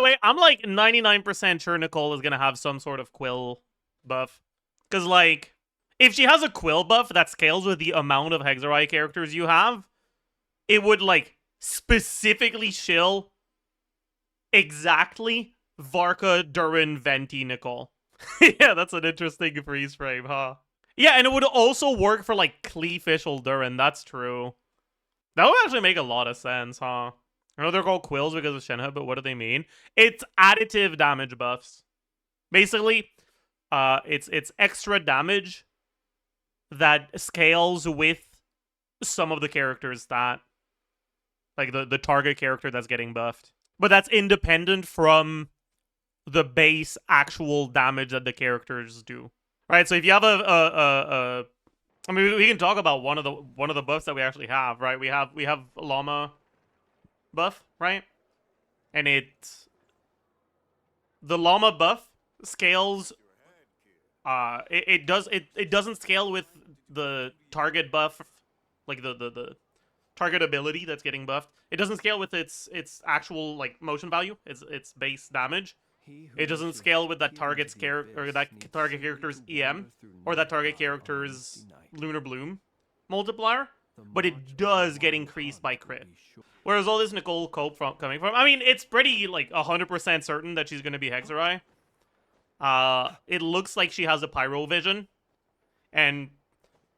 way, I'm like 99% sure Nicole is gonna have some sort of quill buff. Because, like, if she has a quill buff that scales with the amount of Hexerei characters you have, it would, like, specifically shill exactly Varka, Durin, Venti, Nicole. Yeah, that's an interesting freeze frame, huh? Yeah, and it would also work for, like, Cleefish Durin. That's true. That would actually make a lot of sense, huh? I know they're called quills because of Shenhe, but what do they mean? It's additive damage buffs. Basically, it's extra damage that scales with some of the characters that, like the target character that's getting buffed. But that's independent from the base actual damage that the characters do. Right? So if you have I mean, we can talk about one of the buffs that we actually have, right? We have Llama buff, right? And the Llama buff scales it doesn't scale with the target buff, like the target ability that's getting buffed. It doesn't scale with its actual like motion value, its base damage. It doesn't scale with that target's character or that target character's EM or that target character's Lunar Bloom multiplier, but it does get increased by crit. Whereas all this Nicole Cope coming from, I mean, it's pretty like 100% certain that she's gonna be Hexerei. It looks like she has a Pyro Vision, and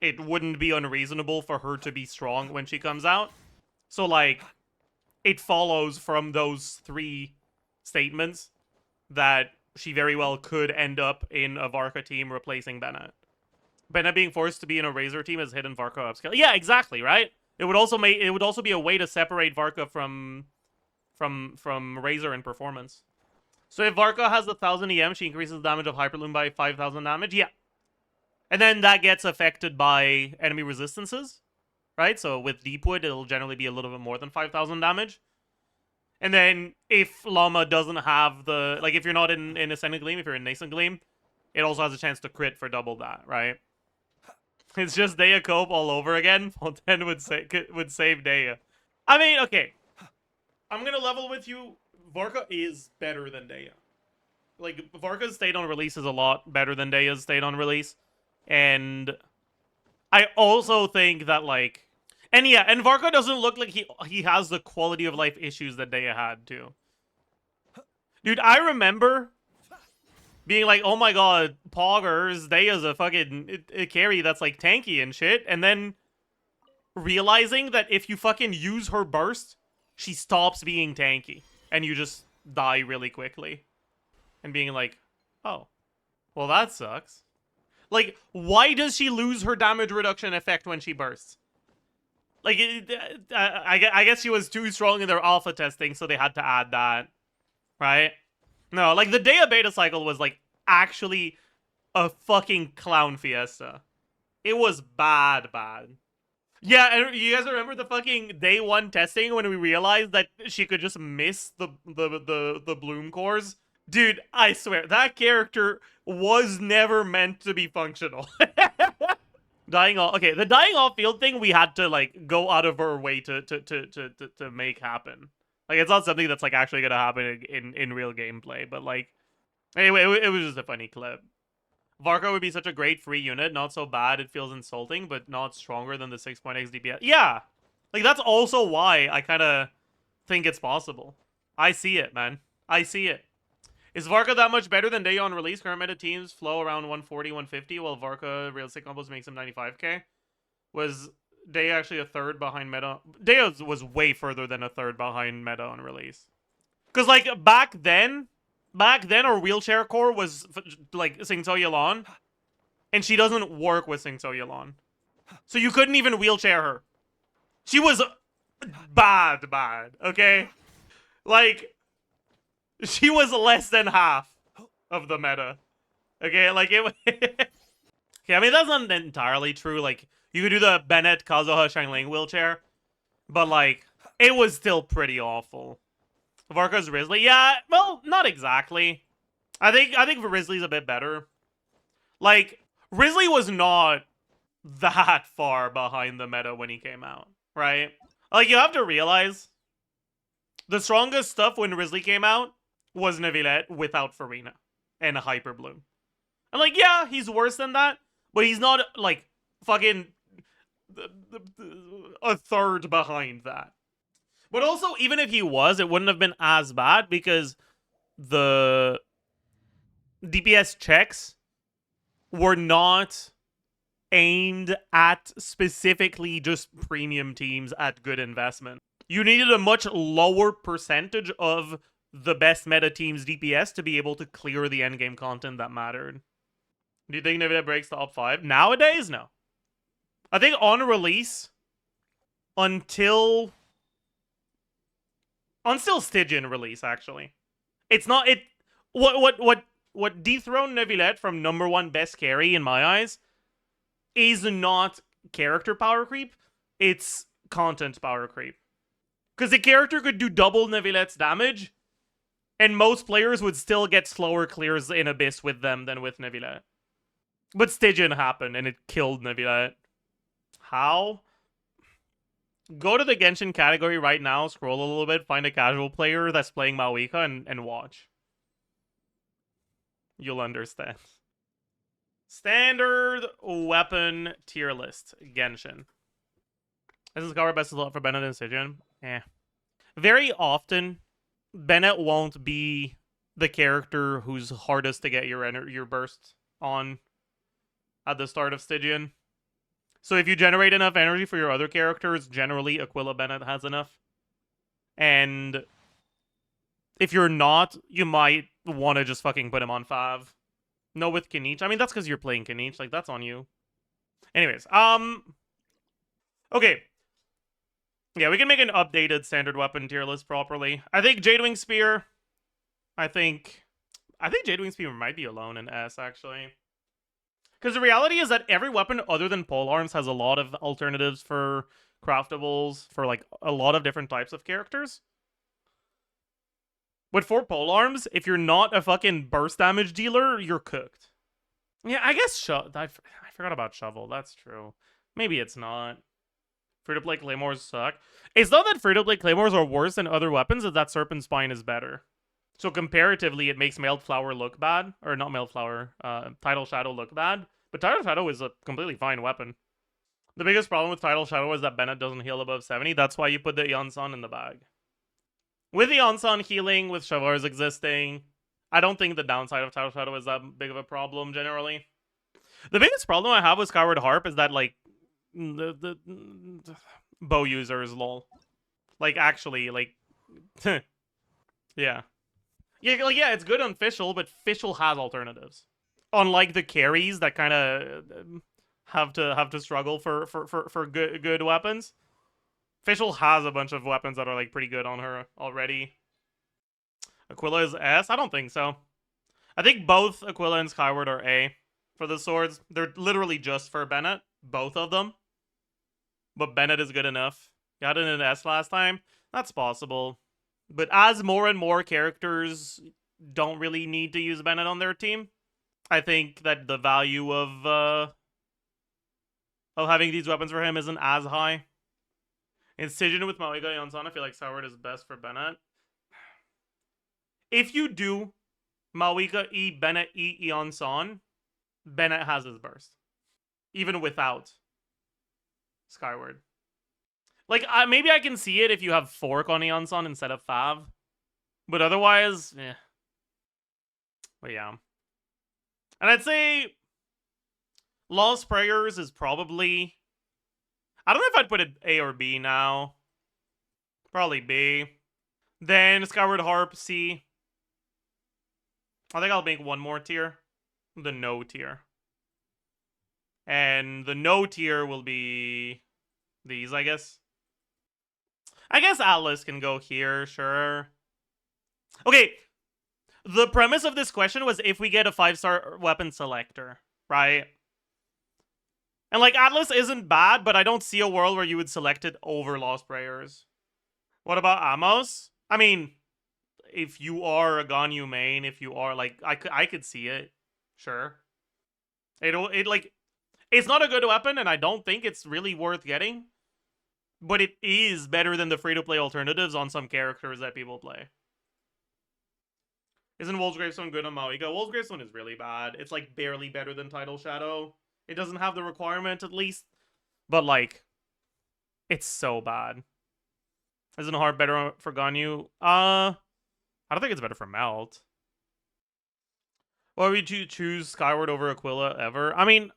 it wouldn't be unreasonable for her to be strong when she comes out. So like, it follows from those three statements that she very well could end up in a Varka team replacing Bennett. Bennett being forced to be in a Razor team has hidden Varka upscale. Yeah, exactly, right? It would also be a way to separate Varka from Razor in performance. So if Varka has 1,000 EM, she increases damage of Hyperloom by 5,000 damage. Yeah. And then that gets affected by enemy resistances, right? So with Deepwood, it'll generally be a little bit more than 5,000 damage. And then if Llama doesn't have the... Like, if you're not in Ascendant Gleam, if you're in Nascent Gleam, it also has a chance to crit for double that, right? It's just Dehya Cope all over again. Fontaine would save Dehya. I mean, okay. I'm gonna level with you. Varka is better than Dehya. Like, Varka's state on release is a lot better than Dehya's state on release. And I also think that, like... And yeah, and Varka doesn't look like he has the quality of life issues that Dehya had, too. Dude, I remember being like, oh my god, Poggers, Dehya's a fucking a carry that's, like, tanky and shit. And then realizing that if you fucking use her burst, she stops being tanky. And you just die really quickly. And being like, oh, well, that sucks. Like, why does she lose her damage reduction effect when she bursts? Like, I guess she was too strong in their alpha testing, so they had to add that. Right? No, like, the Dehya beta cycle was, like, actually a fucking clown fiesta. It was bad. Yeah, and you guys remember the fucking day one testing when we realized that she could just miss the bloom cores? Dude, I swear, that character was never meant to be functional. Dying off, okay, the dying off field thing we had to, like, go out of our way to make happen. Like, it's not something that's, like, actually gonna happen in real gameplay, but, like, anyway, it was just a funny clip. Varka would be such a great free unit, not so bad it feels insulting, but not stronger than the 6.x DPS. Yeah! Like, that's also why I kinda think it's possible. I see it, man. I see it. Is Varka that much better than Dehya on release? Current meta teams flow around 140, 150, while Varka realistic combos makes him 95k. Was Dehya actually a third behind meta? Dehya was way further than a third behind meta on release. Because, like, back then, our wheelchair core was, like, Xingqiu Yelan. And she doesn't work with Xingqiu Yelan. So you couldn't even wheelchair her. She was bad, okay? Like... She was less than half of the meta. Okay, like it. Okay, I mean that's not entirely true. Like you could do the Bennett Kazuha Shangling wheelchair, but like it was still pretty awful. Varka's Risley, yeah, well, not exactly. I think Risley's a bit better. Like Risley was not that far behind the meta when he came out, right? Like you have to realize the strongest stuff when Risley came out was Neuvillette without Farina and Hyper Bloom. And like, yeah, he's worse than that, but he's not like fucking a third behind that. But also, even if he was, it wouldn't have been as bad because the DPS checks were not aimed at specifically just premium teams at good investment. You needed a much lower percentage of the best meta team's DPS to be able to clear the endgame content that mattered. Do you think Nvidia breaks top 5? Nowadays, no. I think on release, until Stygian release, actually. It's not it what dethroned Neuvillette from #1 best carry in my eyes is not character power creep, it's content power creep. Because the character could do double Neuvillette's damage, and most players would still get slower clears in Abyss with them than with Neuvillette. But Stygian happened, and it killed Neuvillette. How? Go to the Genshin category right now, scroll a little bit, find a casual player that's playing Maoika, and watch. You'll understand. Standard weapon tier list. Genshin. This is cover best of luck for Bennett and Stygian. Very often, Bennett won't be the character who's hardest to get your burst on at the start of Stygian. So if you generate enough energy for your other characters, generally Aquila Bennett has enough. And if you're not, you might want to just fucking put him on 5. No, with Kinich. I mean, that's because you're playing Kinich. Like, that's on you. Anyways, okay. Yeah, we can make an updated standard weapon tier list properly. I think Jadewing Spear. I think Jadewing Spear might be alone in S, actually. Because the reality is that every weapon other than polearms has a lot of alternatives for craftables for, like, a lot of different types of characters. But for polearms, if you're not a fucking burst damage dealer, you're cooked. Yeah, I guess I forgot about Shovel. That's true. Maybe it's not. Free-to-play claymores suck. It's not that free-to-play claymores are worse than other weapons, it's that Serpent Spine is better. So comparatively, it makes Mailed Flower look bad. Or not Mailed Flower, Tidal Shadow look bad. But Tidal Shadow is a completely fine weapon. The biggest problem with Tidal Shadow is that Bennett doesn't heal above 70. That's why you put the Eonson in the bag. With Eonson healing, with Shavar's existing, I don't think the downside of Tidal Shadow is that big of a problem, generally. The biggest problem I have with Skyward Harp is that, like, the bow users, lol. Like, actually, like... yeah. Yeah, like, yeah, it's good on Fischl, but Fischl has alternatives. Unlike the carries that kind of have to struggle for good weapons. Fischl has a bunch of weapons that are, like, pretty good on her already. Aquila is S? I don't think so. I think both Aquila and Skyward are A for the swords. They're literally just for Bennett, both of them. But Bennett is good enough. Got it in S last time? That's possible. But as more and more characters don't really need to use Bennett on their team, I think that the value of having these weapons for him isn't as high. In Stygian with Maoika Eonson, I feel like Skyward is best for Bennett. If you do Maoika E, Bennett E, Eonson, Bennett has his burst. Even without Skyward. Like, maybe I can see it if you have Fork on Eonson instead of Fav. But otherwise, eh. But yeah. And I'd say Lost Prayers is probably... I don't know if I'd put it A or B now. Probably B. Then Skyward Harp, C. I think I'll make one more tier. The no tier. And the no tier will be these, I guess. I guess Atlas can go here, sure. Okay. The premise of this question was if we get a 5-star weapon selector, right? And, like, Atlas isn't bad, but I don't see a world where you would select it over Lost Prayers. What about Amos? I mean, if you are a Ganyu main, if you are, like, I could see it. Sure. It's not a good weapon, and I don't think it's really worth getting. But it is better than the free-to-play alternatives on some characters that people play. Isn't Wolf's Gravestone good on Maoika? Wolf's Gravestone is really bad. It's like barely better than Tidal Shadow. It doesn't have the requirement at least. But like, it's so bad. Isn't Heart better for Ganyu? I don't think it's better for Melt. Why would you choose Skyward over Aquila ever? I mean,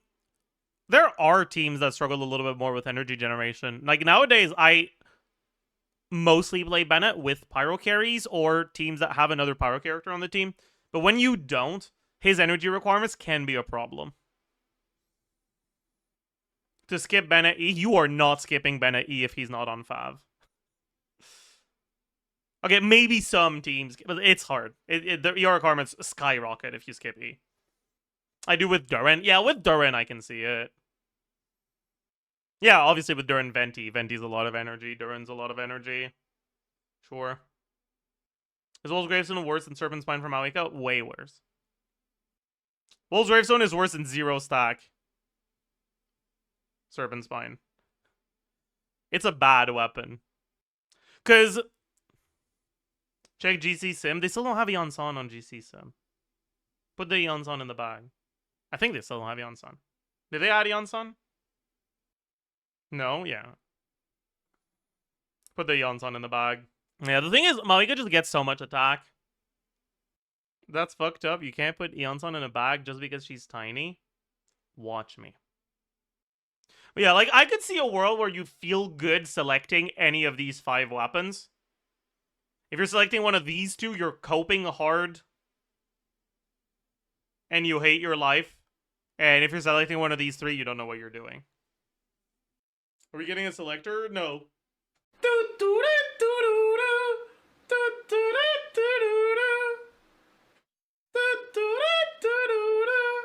there are teams that struggle a little bit more with energy generation. Like nowadays, I mostly play Bennett with Pyro carries or teams that have another Pyro character on the team. But when you don't, his energy requirements can be a problem. To skip Bennett E, you are not skipping Bennett E if he's not on Fav. Okay, maybe some teams, but it's hard. The ER requirements skyrocket if you skip E. I do with Durin. Yeah, with Durin I can see it. Yeah, obviously with Durin, Venti. Venti's a lot of energy. Durin's a lot of energy. Sure. Is Wolf's Gravestone worse than Serpent Spine from Maoika? Way worse. Wolf's Gravestone is worse than 0 stack Serpent Spine. It's a bad weapon. Because... check GC Sim. They still don't have Eon-san on GC Sim. Put the Eon-san in the bag. I think they still don't have Eon-san. Did they add Eon-san? No? Yeah. Put the Eon-san in the bag. Yeah, the thing is, Maoika just gets so much attack. That's fucked up. You can't put Eon-san in a bag just because she's tiny. Watch me. But yeah, like, I could see a world where you feel good selecting any of these 5 weapons. If you're selecting one of these 2, you're coping hard. And you hate your life. And if you're selecting one of these 3, you don't know what you're doing. Are we getting a selector? No.